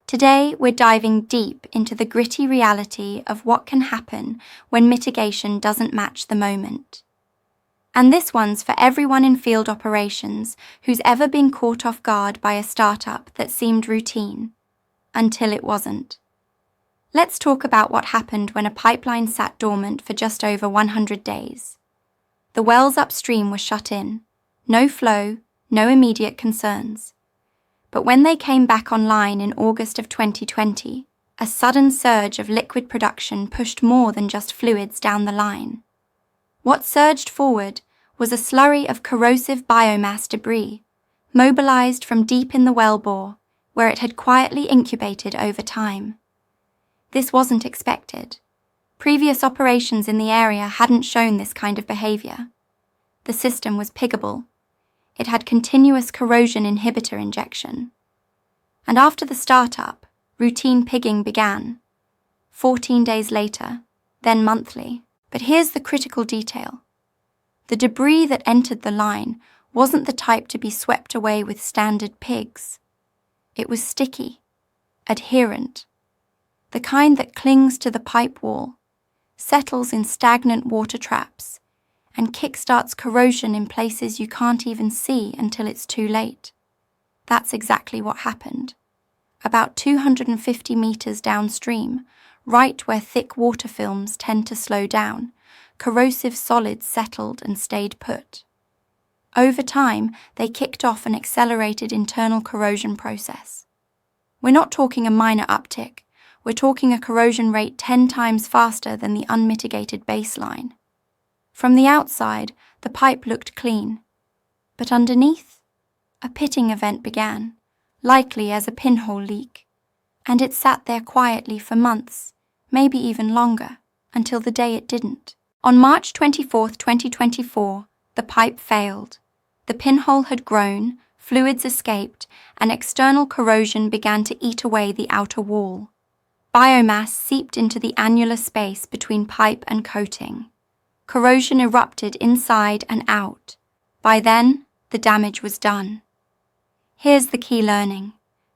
Today, we're diving deep into the gritty reality of what can happen when mitigation doesn't match the moment. And this one's for everyone in field operations who's ever been caught off guard by a startup that seemed routine, until it wasn't. Let's talk about what happened when a pipeline sat dormant for just over 100 days. The wells upstream were shut in, no flow, no immediate concerns. But when they came back online in August of 2020, a sudden surge of liquid production pushed more than just fluids down the line. What surged forward was a slurry of corrosive biomass debris, mobilized from deep in the wellbore, where it had quietly incubated over time. This wasn't expected. Previous operations in the area hadn't shown this kind of behavior. The system was piggable. It had continuous corrosion inhibitor injection. And after the startup, routine pigging began. 14 days later, then monthly. But here's the critical detail. The debris that entered the line wasn't the type to be swept away with standard pigs. It was sticky, adherent, the kind that clings to the pipe wall, settles in stagnant water traps, and kickstarts corrosion in places you can't even see until it's too late. That's exactly what happened. About 250 meters downstream, right where thick water films tend to slow down, corrosive solids settled and stayed put. Over time, they kicked off an accelerated internal corrosion process. We're not talking a minor uptick, we're talking a corrosion rate 10 times faster than the unmitigated baseline. From the outside, the pipe looked clean, but underneath, a pitting event began, likely as a pinhole leak, and it sat there quietly for months, maybe even longer, until the day it didn't. On March 24, 2024, the pipe failed. The pinhole had grown, fluids escaped, and external corrosion began to eat away the outer wall. Biomass seeped into the annular space between pipe and coating. Corrosion erupted inside and out. By then, the damage was done. Here's the key learning.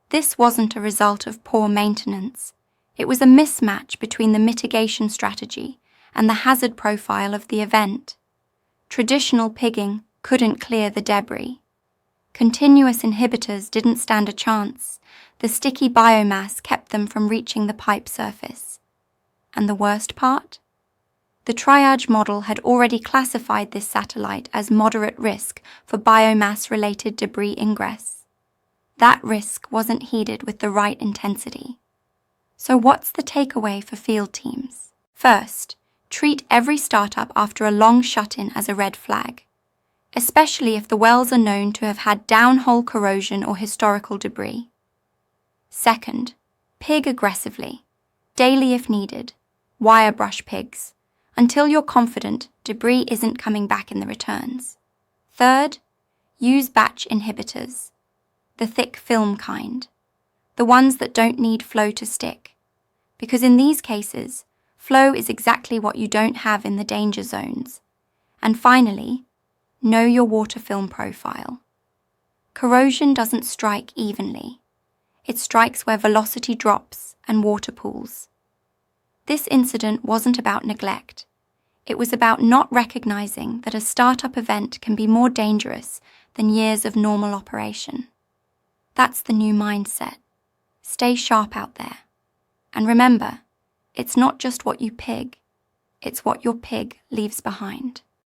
This wasn't a result of poor maintenance. It was a mismatch between the mitigation strategy and the hazard profile of the event. Traditional pigging couldn't clear the debris. Continuous inhibitors didn't stand a chance. The sticky biomass kept them from reaching the pipe surface. And the worst part? The TRIAGE model had already classified this satellite as moderate risk for biomass-related debris ingress. That risk wasn't heeded with the right intensity. So what's the takeaway for field teams? First, treat every startup after a long shut-in as a red flag, especially if the wells are known to have had downhole corrosion or historical debris. Second, pig aggressively, daily if needed, wire brush pigs, until you're confident debris isn't coming back in the returns. Third, use batch inhibitors, the thick film kind, the ones that don't need flow to stick, because in these cases, flow is exactly what you don't have in the danger zones. And finally, know your water film profile. Corrosion doesn't strike evenly. It strikes where velocity drops and water pools. This incident wasn't about neglect. It was about not recognizing that a startup event can be more dangerous than years of normal operation. That's the new mindset. Stay sharp out there. And remember, it's not just what you pig, it's what your pig leaves behind.